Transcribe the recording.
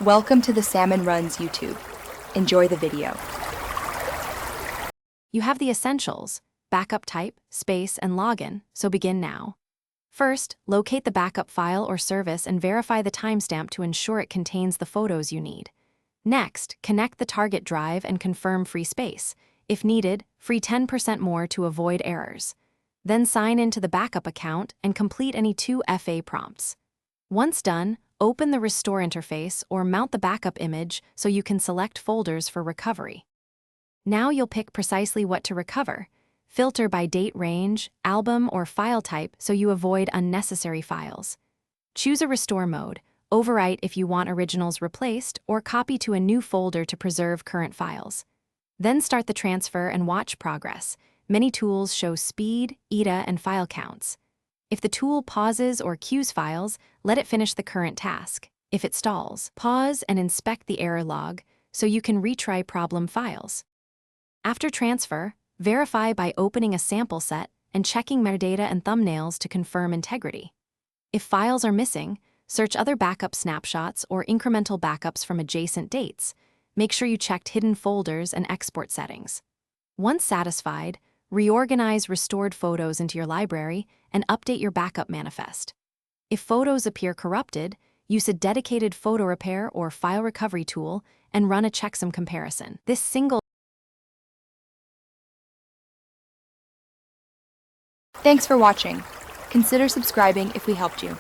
Welcome to the Salmon Runs YouTube. Enjoy the video. You have the essentials: backup type, space, and login, so begin now. First, locate the backup file or service and verify the timestamp to ensure it contains the photos you need. Next, connect the target drive and confirm free space. If needed, free 10% more to avoid errors. Then sign into the backup account and complete any 2FA prompts. Once done, open the Restore interface or mount the backup image so you can select folders for recovery. Now you'll pick precisely what to recover. Filter by date range, album, or file type so you avoid unnecessary files. Choose a restore mode, overwrite if you want originals replaced, or copy to a new folder to preserve current files. Then start the transfer and watch progress. Many tools show speed, ETA, and file counts. If the tool pauses or queues files, let it finish the current task. If it stalls, pause and inspect the error log so you can retry problem files. After transfer, verify by opening a sample set and checking metadata and thumbnails to confirm integrity. If files are missing, search other backup snapshots or incremental backups from adjacent dates. Make sure you checked hidden folders and export settings. Once satisfied, reorganize restored photos into your library and update your backup manifest. If photos appear corrupted, use a dedicated photo repair or file recovery tool and run a checksum comparison. Thanks for watching. Consider subscribing if we helped you.